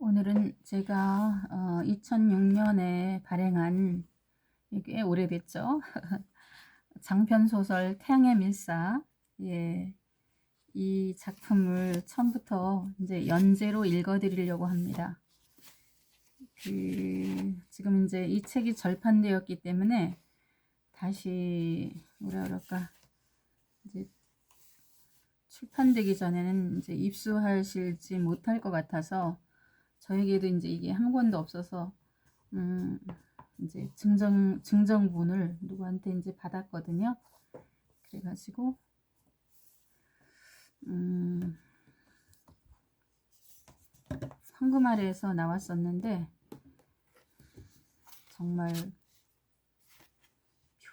오늘은 제가 2006년에 발행한, 꽤 오래됐죠. 장편소설 태양의 밀사. 예, 이 작품을 처음부터 이제 연재로 읽어드리려고 합니다. 지금 이제 이 책이 절판되었기 때문에 다시 뭐라 그럴까, 이제 출판되기 전에는 이제 입수하실지 못할 것 같아서, 저에게도 이제 이게 한 권도 없어서 이제 증정본을 누구한테 이제 받았거든요. 그래가지고 황금알에서 나왔었는데, 정말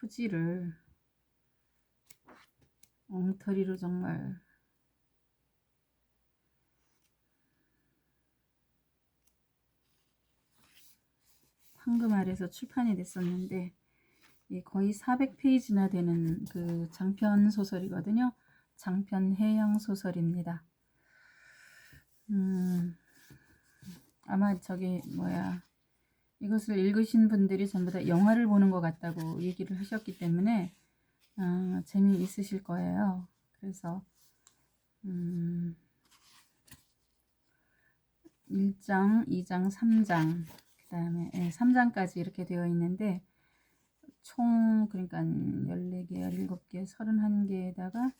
표지를 엉터리로 정말 황금알에서 출판이 됐었는데, 거의 400페이지나 되는 그 장편 소설이거든요. 장편 해양 소설입니다. 아마 저기 뭐야, 이것을 읽으신 분들이 전부 다 영화를 보는 것 같다고 얘기를 하셨기 때문에 재미있으실 거예요. 그래서 1장, 2장, 3장, 그 다음에 3장까지 이렇게 되어 있는데, 총 그러니까 14개, 17개, 31개에다가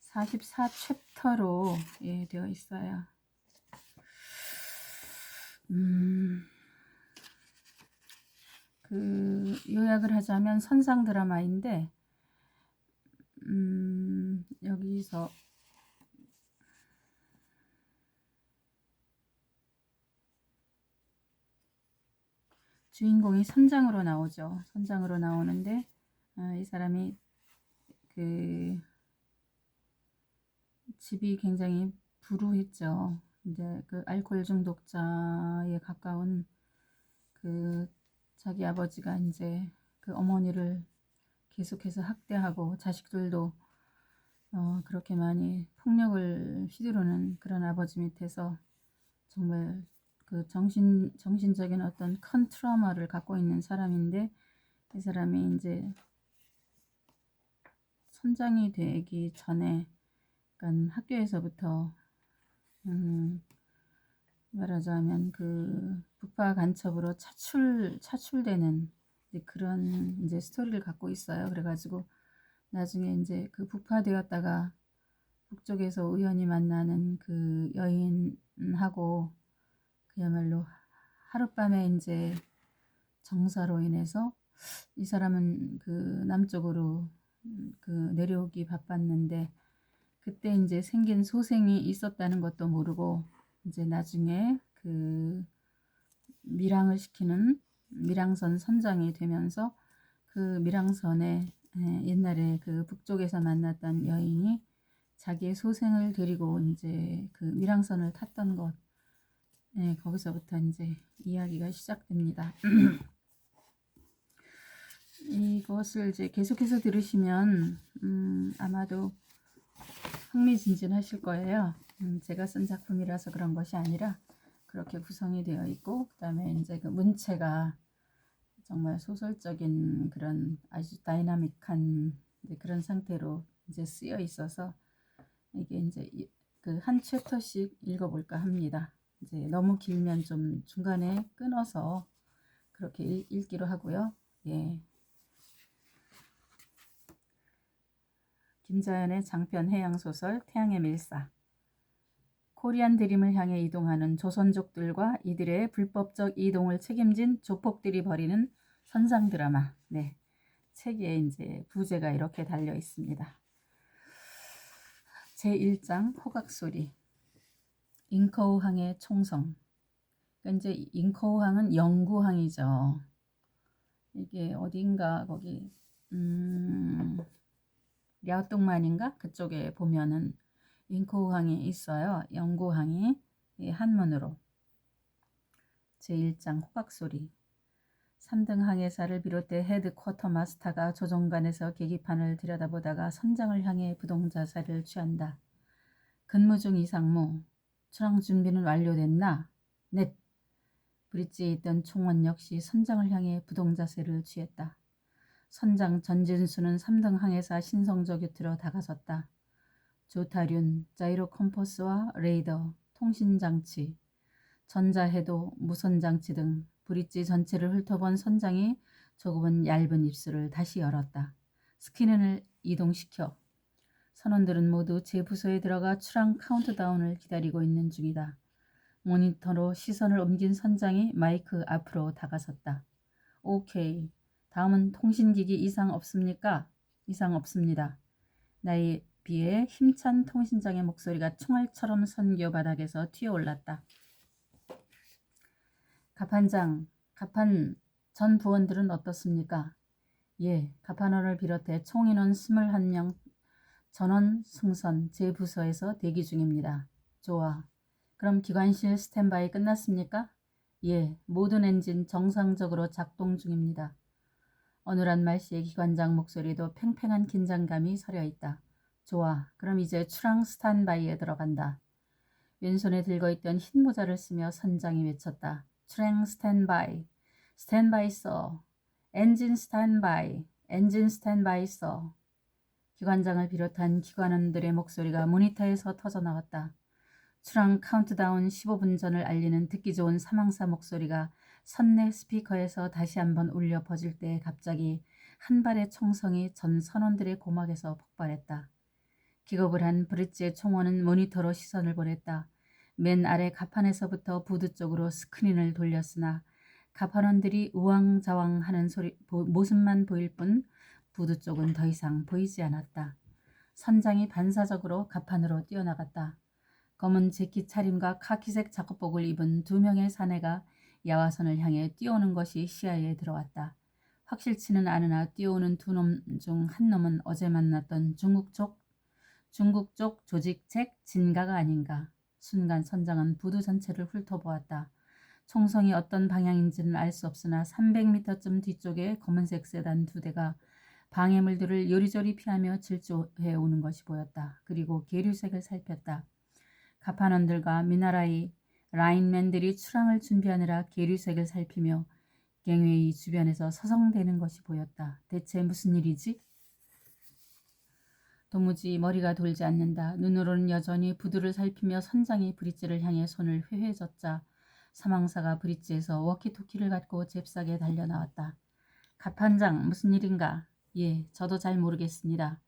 44 챕터로 되어 있어요. 그 요약을 하자면 선상 드라마인데, 여기서 주인공이 선장으로 나오죠. 선장으로 나오는데, 이 사람이 그 집이 굉장히 불우했죠. 이제 그 알코올 중독자에 가까운 그 자기 아버지가 이제 그 어머니를 계속해서 학대하고, 자식들도 그렇게 많이 폭력을 휘두르는 그런 아버지 밑에서 정말 그 정신적인 어떤 큰 트라우마를 갖고 있는 사람인데, 이 사람이 이제 선장이 되기 전에, 그러니까 학교에서부터 말하자면 그 북파 간첩으로 차출되는 그런 이제 스토리를 갖고 있어요. 그래가지고 나중에 이제 그 북파되었다가 북쪽에서 우연히 만나는 그 여인하고, 그야말로 하룻밤에 이제 정사로 인해서 이 사람은 그 남쪽으로 그 내려오기 바빴는데, 그때 이제 생긴 소생이 있었다는 것도 모르고, 이제 나중에 그 밀항을 시키는 밀항선 선장이 되면서, 그 밀항선에 옛날에 그 북쪽에서 만났던 여인이 자기의 소생을 데리고 이제 그 밀항선을 탔던 것, 거기서부터 이제 이야기가 시작됩니다. 이것을 이제 계속해서 들으시면 아마도 흥미진진하실 거예요. 제가 쓴 작품이라서 그런 것이 아니라 그렇게 구성이 되어 있고, 그 다음에 이제 그 문체가 정말 소설적인 그런 아주 다이나믹한 그런 상태로 이제 쓰여 있어서, 이게 이제 그 한 챕터씩 읽어볼까 합니다. 이제 너무 길면 좀 중간에 끊어서 그렇게 읽기로 하고요. 예. 김자연의 장편 해양소설 태양의 밀사. 코리안 드림을 향해 이동하는 조선족들과 이들의 불법적 이동을 책임진 조폭들이 벌이는 선상 드라마. 네, 책에 이제 부제가 이렇게 달려 있습니다. 제1장 호각소리. 잉커우항의 총성. 그러니까 이제 잉커우항은 영구항이죠. 이게 어딘가 거기 랴오뚱만인가 그쪽에 보면은 잉커우항이 있어요. 영구항이 한문으로. 제1장 호각소리. 3등 항해사를 비롯해 헤드쿼터 마스터가 조종관에서 계기판을 들여다보다가 선장을 향해 부동자세를 취한다. 근무 중 이상무. 출항 준비는 완료됐나? 넷. 브릿지에 있던 총원 역시 선장을 향해 부동자세를 취했다. 선장 전진수는 3등 항해사 신성조 곁으로 다가섰다. 조타륜, 자이로 컴퍼스와 레이더, 통신장치, 전자해도, 무선장치 등 브릿지 전체를 훑어본 선장이 조금은 얇은 입술을 다시 열었다. 스키는을 이동시켜. 선원들은 모두 제 부서에 들어가 출항 카운트다운을 기다리고 있는 중이다. 모니터로 시선을 옮긴 선장이 마이크 앞으로 다가섰다. 오케이. 다음은 통신기기 이상 없습니까? 이상 없습니다. 나에 비해 힘찬 통신장의 목소리가 총알처럼 선교 바닥에서 튀어올랐다. 갑판장, 갑판 전 부원들은 어떻습니까? 예, 갑판원을 비롯해 총 인원 21명 전원 승선 제 부서에서 대기 중입니다. 좋아. 그럼 기관실 스탠바이 끝났습니까? 예, 모든 엔진 정상적으로 작동 중입니다. 어눌한 말씨의 기관장 목소리도 팽팽한 긴장감이 서려있다. 좋아, 그럼 이제 출항 스탠바이에 들어간다. 왼손에 들고 있던 흰 모자를 쓰며 선장이 외쳤다. 출항 스탠바이, 스탠바이 써. 엔진 스탠바이, 엔진 스탠바이 써. 기관장을 비롯한 기관원들의 목소리가 모니터에서 터져나왔다. 출항 카운트다운 15분 전을 알리는 듣기 좋은 사망사 목소리가 선내 스피커에서 다시 한번 울려 퍼질 때 갑자기 한 발의 총성이 전 선원들의 고막에서 폭발했다. 기겁을 한 브릿지의 총원은 모니터로 시선을 보냈다. 맨 아래 갑판에서부터 부두 쪽으로 스크린을 돌렸으나 갑판원들이 우왕좌왕하는 모습만 보일 뿐 부두 쪽은 더 이상 보이지 않았다. 선장이 반사적으로 갑판으로 뛰어나갔다. 검은 재킷 차림과 카키색 작업복을 입은 2명의 사내가 야화선을 향해 뛰어오는 것이 시야에 들어왔다. 확실치는 않으나 뛰어오는 2놈 중 한 놈은 어제 만났던 중국 쪽 조직책 진가가 아닌가. 순간 선장은 부두 전체를 훑어보았다. 총성이 어떤 방향인지는 알 수 없으나 300m쯤 뒤쪽에 검은색 세단 2대가 방해물들을 요리조리 피하며 질주해 오는 것이 보였다. 그리고 계류색을 살폈다. 갑판원들과 미나라이 라인맨들이 출항을 준비하느라 계류색을 살피며 갱웨이 주변에서 서성대는 것이 보였다. 대체 무슨 일이지? 도무지 머리가 돌지 않는다. 눈으로는 여전히 부두를 살피며 선장이 브릿지를 향해 손을 회회젓자 사망사가 브릿지에서 워키토키를 갖고 잽싸게 달려나왔다. 갑판장, 무슨 일인가? 예, 저도 잘 모르겠습니다.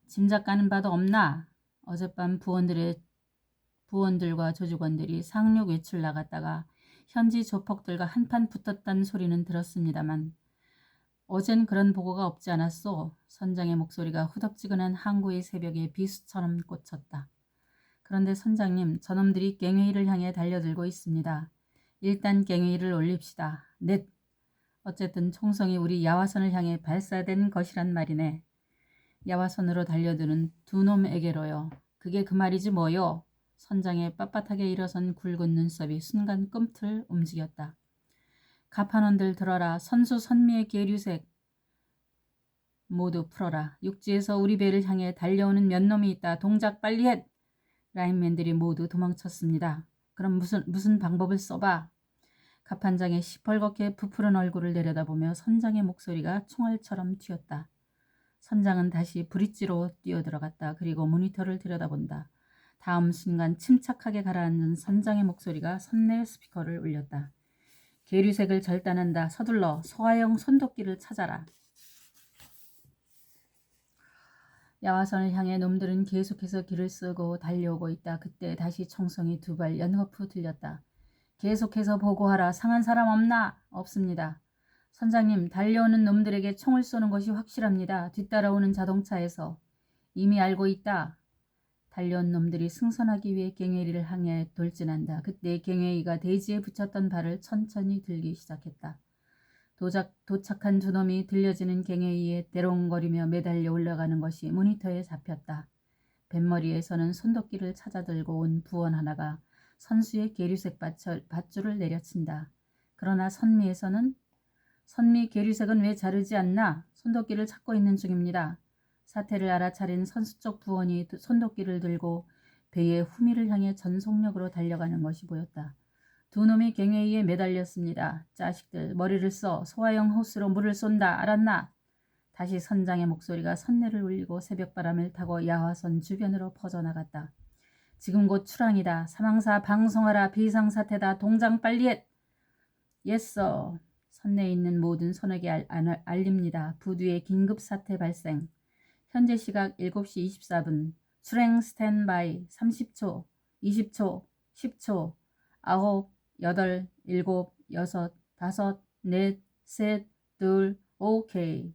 짐작 가는 바도 없나? 어젯밤 부원들과 조직원들이 상륙 외출 나갔다가 현지 조폭들과 한판 붙었다는 소리는 들었습니다만 어젠 그런 보고가 없지 않았소. 선장의 목소리가 후덥지근한 항구의 새벽에 비수처럼 꽂혔다. 그런데 선장님, 저놈들이 갱웨이를 향해 달려들고 있습니다. 일단 갱웨이를 올립시다. 넷. 어쨌든 총성이 우리 야화선을 향해 발사된 것이란 말이네. 야화선으로 달려드는 2놈에게로요. 그게 그 말이지 뭐요. 선장의 빳빳하게 일어선 굵은 눈썹이 순간 꿈틀 움직였다. 갑판원들 들어라. 선수 선미의 계류색 모두 풀어라. 육지에서 우리 배를 향해 달려오는 몇 놈이 있다. 동작 빨리 해. 라인맨들이 모두 도망쳤습니다. 그럼 무슨 방법을 써봐. 갑판장의 시뻘겋게 부푸른 얼굴을 내려다보며 선장의 목소리가 총알처럼 튀었다. 선장은 다시 브릿지로 뛰어들어갔다. 그리고 모니터를 들여다본다. 다음 순간 침착하게 가라앉은 선장의 목소리가 선내 스피커를 울렸다. 계류색을 절단한다. 서둘러 소화형 손도끼를 찾아라. 야화선을 향해 놈들은 계속해서 길을 쓰고 달려오고 있다. 그때 다시 총성이 2발 연거푸 들렸다. 계속해서 보고하라. 상한 사람 없나? 없습니다. 선장님, 달려오는 놈들에게 총을 쏘는 것이 확실합니다. 뒤따라오는 자동차에서. 이미 알고 있다. 달려온 놈들이 승선하기 위해 갱웨이를 향해 돌진한다. 그때 갱웨이가 대지에 붙였던 발을 천천히 들기 시작했다. 도착한 2놈이 들려지는 갱웨이에 대롱거리며 매달려 올라가는 것이 모니터에 잡혔다. 뱃머리에서는 손도끼를 찾아 들고 온 부원 하나가 선수의 계류색 밧줄을 내려친다. 그러나 선미 계류색은 왜 자르지 않나? 손도끼를 찾고 있는 중입니다. 사태를 알아차린 선수 쪽 부원이 손도끼를 들고 배의 후미를 향해 전속력으로 달려가는 것이 보였다. 두 놈이 갱웨이에 매달렸습니다. 자식들, 머리를 써 소화형 호스로 물을 쏜다. 알았나? 다시 선장의 목소리가 선내를 울리고 새벽바람을 타고 야화선 주변으로 퍼져나갔다. 지금 곧 출항이다. 사망사 방송하라. 비상사태다. 동장 빨리 해. 예서. 선내에 있는 모든 선에게 알립니다. 부두의 긴급사태 발생. 현재 시각 7시 24분. 출행 스탠바이 30초, 20초, 10초, 9, 8, 7, 6, 5, 4, 셋, 둘, 오케이.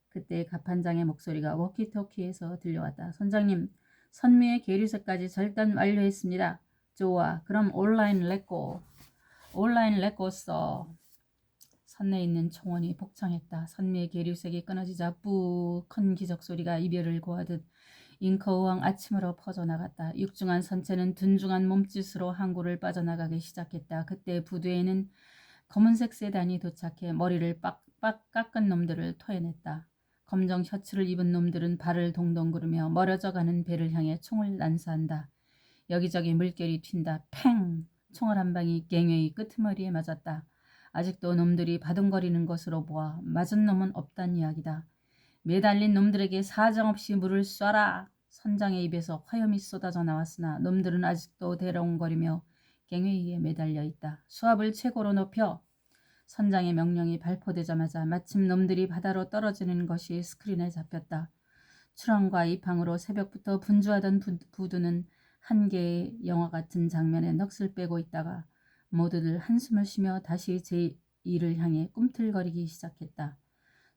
그때 갑판장의 목소리가 워키토키에서 들려왔다. 선장님, 선미의 계류새까지 절단 완료했습니다. 좋아, 그럼 온라인 렛고. 온라인 렛고 써. 선내에 있는 총원이 복창했다. 선미의 계류색이 끊어지자 뿌 큰 기적소리가 이별을 고하듯 잉커우왕 아침으로 퍼져나갔다. 육중한 선체는 둔중한 몸짓으로 항구를 빠져나가기 시작했다. 그때 부두에는 검은색 세단이 도착해 머리를 빡빡 깎은 놈들을 토해냈다. 검정 셔츠를 입은 놈들은 발을 동동 구르며 멀어져가는 배를 향해 총을 난사한다. 여기저기 물결이 튄다. 팽! 총알 한 방이 갱웨이 끄트머리에 맞았다. 아직도 놈들이 바둥거리는 것으로 보아 맞은 놈은 없단 이야기다. 매달린 놈들에게 사정없이 물을 쏴라. 선장의 입에서 화염이 쏟아져 나왔으나 놈들은 아직도 대롱거리며 갱웨이에 매달려 있다. 수압을 최고로 높여. 선장의 명령이 발포되자마자 마침 놈들이 바다로 떨어지는 것이 스크린에 잡혔다. 출항과 입항으로 새벽부터 분주하던 부두는 한 개의 영화 같은 장면에 넋을 빼고 있다가 모두들 한숨을 쉬며 다시 제 일을 향해 꿈틀거리기 시작했다.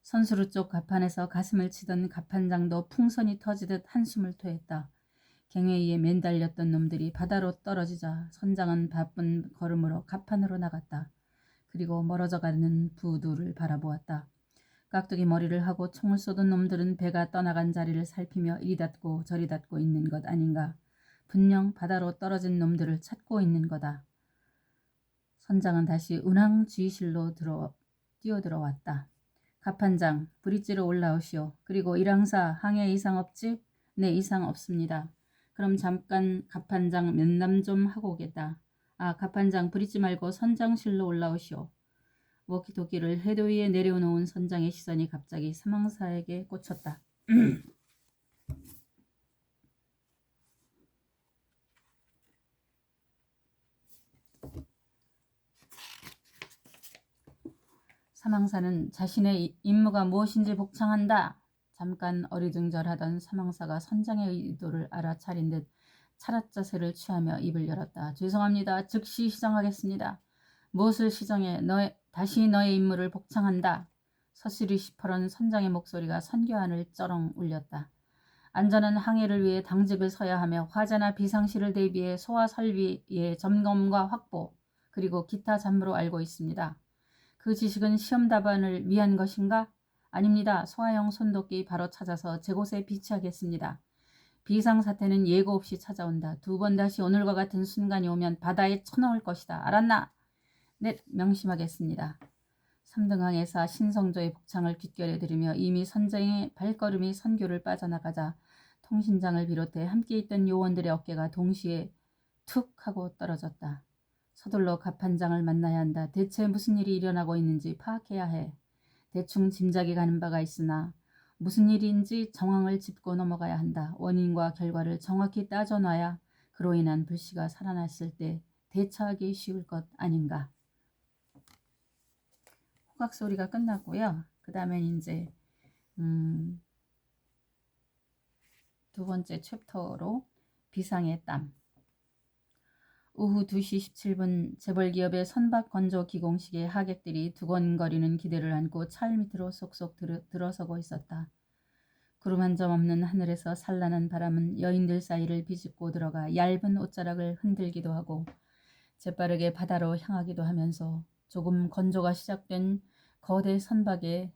선수루 쪽 갑판에서 가슴을 치던 갑판장도 풍선이 터지듯 한숨을 토했다. 갱웨이에 맨달렸던 놈들이 바다로 떨어지자 선장은 바쁜 걸음으로 갑판으로 나갔다. 그리고 멀어져가는 부두를 바라보았다. 깍두기 머리를 하고 총을 쏘던 놈들은 배가 떠나간 자리를 살피며 이리 닫고 저리 닫고 있는 것 아닌가. 분명 바다로 떨어진 놈들을 찾고 있는 거다. 선장은 다시 운항지휘실로 뛰어들어왔다. 갑판장, 브릿지로 올라오시오. 그리고 일항사, 항해 이상 없지? 네, 이상 없습니다. 그럼 잠깐 갑판장 면담 좀 하고 오겠다. 아, 갑판장, 브릿지 말고 선장실로 올라오시오. 워키토키를 헤드 위에 내려놓은 선장의 시선이 갑자기 사망사에게 꽂혔다. 사망사는 자신의 임무가 무엇인지 복창한다. 잠깐 어리둥절하던 사망사가 선장의 의도를 알아차린 듯 차렷 자세를 취하며 입을 열었다. 죄송합니다. 즉시 시정하겠습니다. 무엇을 시정해? 다시 너의 임무를 복창한다. 서슬이 시퍼런 선장의 목소리가 선교안을 쩌렁 울렸다. 안전한 항해를 위해 당직을 서야 하며 화재나 비상시를 대비해 소화 설비의 점검과 확보 그리고 기타 잡무로 알고 있습니다. 그 지식은 시험 답안을 위한 것인가? 아닙니다. 소화형 손도끼 바로 찾아서 제 곳에 비치하겠습니다. 비상사태는 예고 없이 찾아온다. 2번 다시 오늘과 같은 순간이 오면 바다에 쳐넣을 것이다. 알았나? 네, 명심하겠습니다. 3등항에서 신성조의 복창을 귓결에 들으며 이미 선장의 발걸음이 선교를 빠져나가자 통신장을 비롯해 함께 있던 요원들의 어깨가 동시에 툭 하고 떨어졌다. 서둘러 갑판장을 만나야 한다. 대체 무슨 일이 일어나고 있는지 파악해야 해. 대충 짐작이 가는 바가 있으나 무슨 일인지 정황을 짚고 넘어가야 한다. 원인과 결과를 정확히 따져놔야 그로 인한 불씨가 살아났을 때 대처하기 쉬울 것 아닌가. 호각 소리가 끝났고요. 그 다음엔 이제 두 번째 챕터로 비상의 땀. 오후 2시 17분 재벌기업의 선박 건조 기공식에 하객들이 두건거리는 기대를 안고 차일 밑으로 쏙쏙 들어서고 있었다. 구름 한 점 없는 하늘에서 산란한 바람은 여인들 사이를 비집고 들어가 얇은 옷자락을 흔들기도 하고 재빠르게 바다로 향하기도 하면서 조금 건조가 시작된 거대 선박에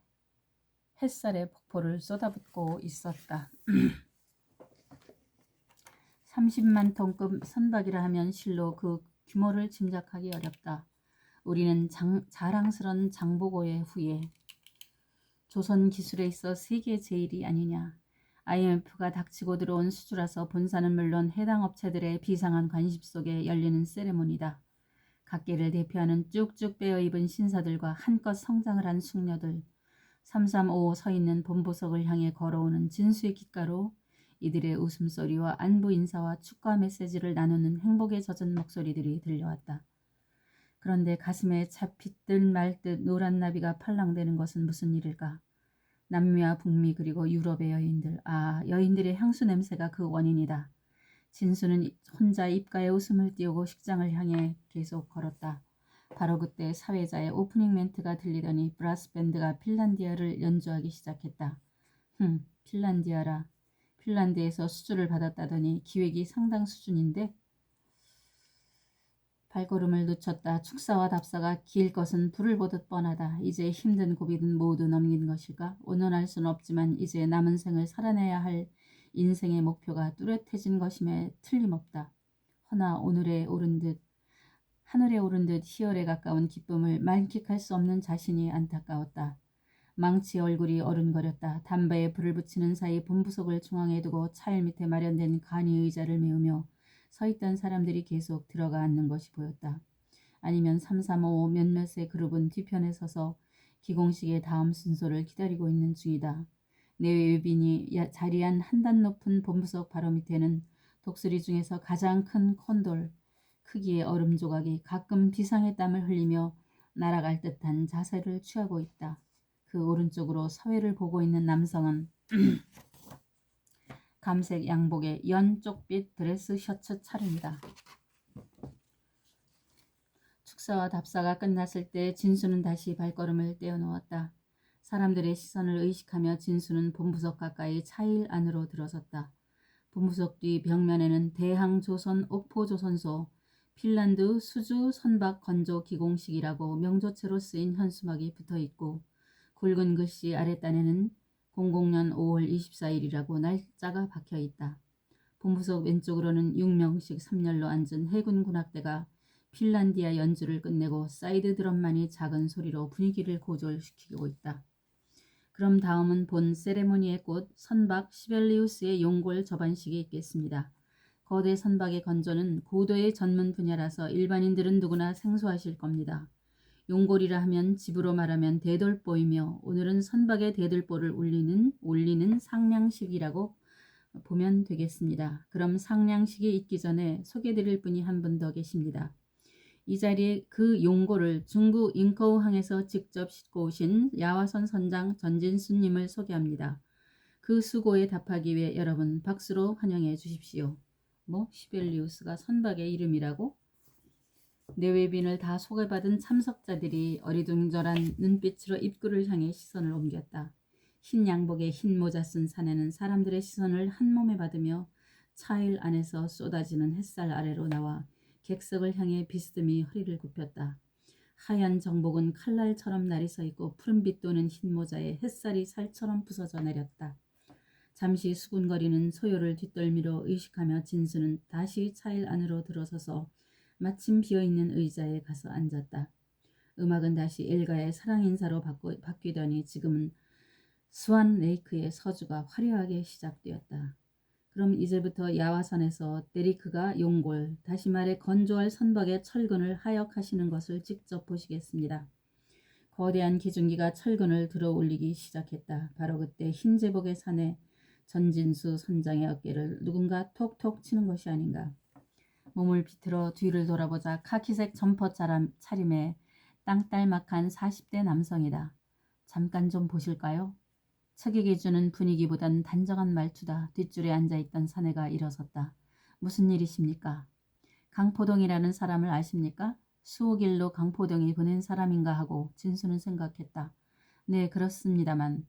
햇살의 폭포를 쏟아붓고 있었다. 30만 톤급 선박이라 하면 실로 그 규모를 짐작하기 어렵다. 우리는 자랑스런 장보고의 후예 조선 기술에 있어 세계 제일이 아니냐. IMF가 닥치고 들어온 수주라서 본사는 물론 해당 업체들의 비상한 관심 속에 열리는 세레모니다. 각계를 대표하는 쭉쭉 빼어입은 신사들과 한껏 성장을 한 숙녀들, 335 서있는 본부석을 향해 걸어오는 진수의 귓가로 이들의 웃음소리와 안부 인사와 축하 메시지를 나누는 행복에 젖은 목소리들이 들려왔다. 그런데 가슴에 잡히듯 말듯 노란 나비가 팔랑대는 것은 무슨 일일까? 남미와 북미 그리고 유럽의 여인들, 여인들의 향수 냄새가 그 원인이다. 진수는 혼자 입가에 웃음을 띄우고 식장을 향해 계속 걸었다. 바로 그때 사회자의 오프닝 멘트가 들리더니 브라스 밴드가 핀란디아를 연주하기 시작했다. 핀란디아라. 핀란드에서 수주를 받았다더니 기획이 상당 수준인데? 발걸음을 늦췄다. 축사와 답사가 길 것은 불을 보듯 뻔하다. 이제 힘든 고비는 모두 넘긴 것일까? 온전할 수는 없지만 이제 남은 생을 살아내야 할 인생의 목표가 뚜렷해진 것임에 틀림없다. 허나 하늘에 오른 듯 희열에 가까운 기쁨을 만끽할 수 없는 자신이 안타까웠다. 망치의 얼굴이 어른거렸다. 담배에 불을 붙이는 사이 본부석을 중앙에 두고 차일 밑에 마련된 간이 의자를 메우며 서있던 사람들이 계속 들어가 앉는 것이 보였다. 아니면 335 몇몇의 그룹은 뒤편에 서서 기공식의 다음 순서를 기다리고 있는 중이다. 내외빈이 자리한 한 단 높은 본부석 바로 밑에는 독수리 중에서 가장 큰 콘돌, 크기의 얼음 조각이 가끔 비상의 땀을 흘리며 날아갈 듯한 자세를 취하고 있다. 그 오른쪽으로 사회를 보고 있는 남성은 감색 양복에 연쪽빛 드레스 셔츠 차림이다. 축사와 답사가 끝났을 때 진수는 다시 발걸음을 떼어놓았다. 사람들의 시선을 의식하며 진수는 본부석 가까이 차일 안으로 들어섰다. 본부석 뒤 벽면에는 대항조선 옥포조선소, 핀란드 수주 선박 건조 기공식이라고 명조체로 쓰인 현수막이 붙어있고 굵은 글씨 아랫단에는 00년 5월 24일이라고 날짜가 박혀있다. 본부석 왼쪽으로는 6명씩 3열로 앉은 해군 군악대가 핀란디아 연주를 끝내고 사이드 드럼만이 작은 소리로 분위기를 고조시키고 있다. 그럼 다음은 본 세레모니의 꽃 선박 시벨리우스의 용골 접안식이 있겠습니다. 거대 선박의 건조는 고도의 전문 분야라서 일반인들은 누구나 생소하실 겁니다. 용골이라 하면 집으로 말하면 대돌보이며 오늘은 선박의 대들보를 올리는 상량식이라고 보면 되겠습니다. 그럼 상량식이 있기 전에 소개드릴 분이 한 분 더 계십니다. 이 자리에 그 용고를 중국 잉커우항에서 직접 싣고 오신 야화선 선장 전진수님을 소개합니다. 그 수고에 답하기 위해 여러분 박수로 환영해 주십시오. 시벨리우스가 선박의 이름이라고? 내외빈을 다 소개받은 참석자들이 어리둥절한 눈빛으로 입구를 향해 시선을 옮겼다. 흰 양복에 흰 모자 쓴 사내는 사람들의 시선을 한 몸에 받으며 차일 안에서 쏟아지는 햇살 아래로 나와 객석을 향해 비스듬히 허리를 굽혔다. 하얀 정복은 칼날처럼 날이 서 있고 푸른빛 도는 흰 모자에 햇살이 살처럼 부서져 내렸다. 잠시 수군거리는 소요를 뒷덜미로 의식하며 진수는 다시 차일 안으로 들어서서 마침 비어있는 의자에 가서 앉았다. 음악은 다시 엘가의 사랑 인사로 바뀌더니 지금은 스완 레이크의 서주가 화려하게 시작되었다. 그럼 이제부터 야화선에서 데리크가 용골, 다시 말해 건조할 선박의 철근을 하역하시는 것을 직접 보시겠습니다. 거대한 기중기가 철근을 들어 올리기 시작했다. 바로 그때 흰 제복의 사내 전진수 선장의 어깨를 누군가 톡톡 치는 것이 아닌가. 몸을 비틀어 뒤를 돌아보자 카키색 점퍼 차림의 땅딸막한 40대 남성이다. 잠깐 좀 보실까요? 책에게 주는 분위기보단 단정한 말투다. 뒷줄에 앉아있던 사내가 일어섰다. 무슨 일이십니까? 강포동이라는 사람을 아십니까? 수호길로 강포동이 보낸 사람인가 하고 진수는 생각했다. 네, 그렇습니다만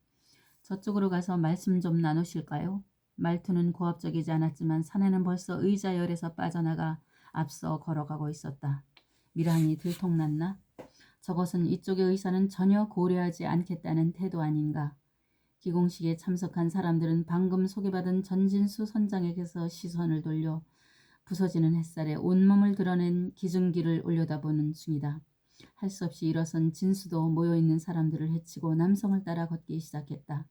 저쪽으로 가서 말씀 좀 나누실까요? 말투는 고압적이지 않았지만 사내는 벌써 의자 열에서 빠져나가 앞서 걸어가고 있었다. 미랑이 들통났나? 저것은 이쪽의 의사는 전혀 고려하지 않겠다는 태도 아닌가? 기공식에 참석한 사람들은 방금 소개받은 전진수 선장에게서 시선을 돌려 부서지는 햇살에 온몸을 드러낸 기중기를 올려다보는 중이다. 할 수 없이 일어선 진수도 모여있는 사람들을 헤치고 남성을 따라 걷기 시작했다.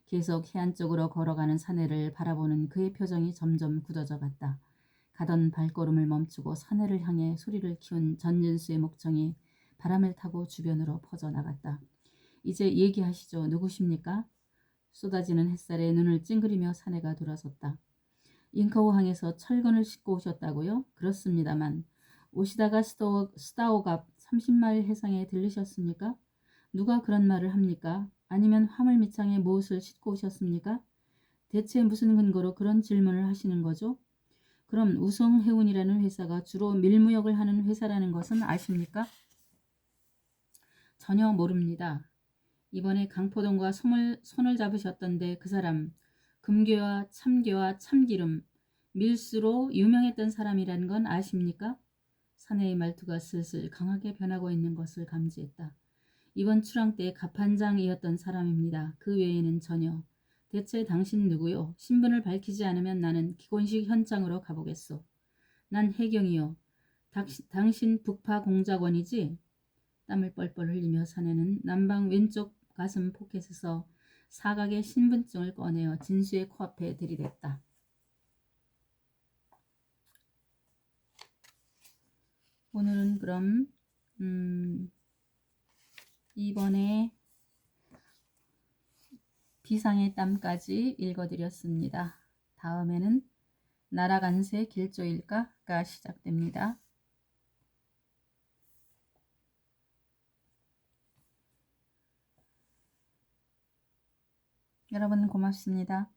계속 해안 쪽으로 걸어가는 사내를 바라보는 그의 표정이 점점 굳어져 갔다. 가던 발걸음을 멈추고 사내를 향해 소리를 키운 전진수의 목청이 바람을 타고 주변으로 퍼져나갔다. 이제 얘기하시죠. 누구십니까? 쏟아지는 햇살에 눈을 찡그리며 사내가 돌아섰다. 잉커우항에서 철근을 싣고 오셨다고요? 그렇습니다만 오시다가 스타오갑 30마일 해상에 들르셨습니까? 누가 그런 말을 합니까? 아니면 화물미창에 무엇을 싣고 오셨습니까? 대체 무슨 근거로 그런 질문을 하시는 거죠? 그럼 우성해운이라는 회사가 주로 밀무역을 하는 회사라는 것은 아십니까? 전혀 모릅니다. 이번에 강포동과 손을 잡으셨던데 그 사람 금괴와 참괴와 참기름 밀수로 유명했던 사람이라는 건 아십니까? 사내의 말투가 슬슬 강하게 변하고 있는 것을 감지했다. 이번 출항 때 갑판장이었던 사람입니다. 그 외에는 전혀. 대체 당신 누구요? 신분을 밝히지 않으면 나는 기곤식 현장으로 가보겠소. 난 해경이요. 당신 북파 공작원이지? 땀을 뻘뻘 흘리며 사내는 남방 왼쪽 가슴 포켓에서 사각의 신분증을 꺼내어 진수의 코앞에 들이댔다. 오늘은 그럼 이번에 비상의 땀까지 읽어드렸습니다. 다음에는 나라간세 길조일까가 시작됩니다. 여러분 고맙습니다.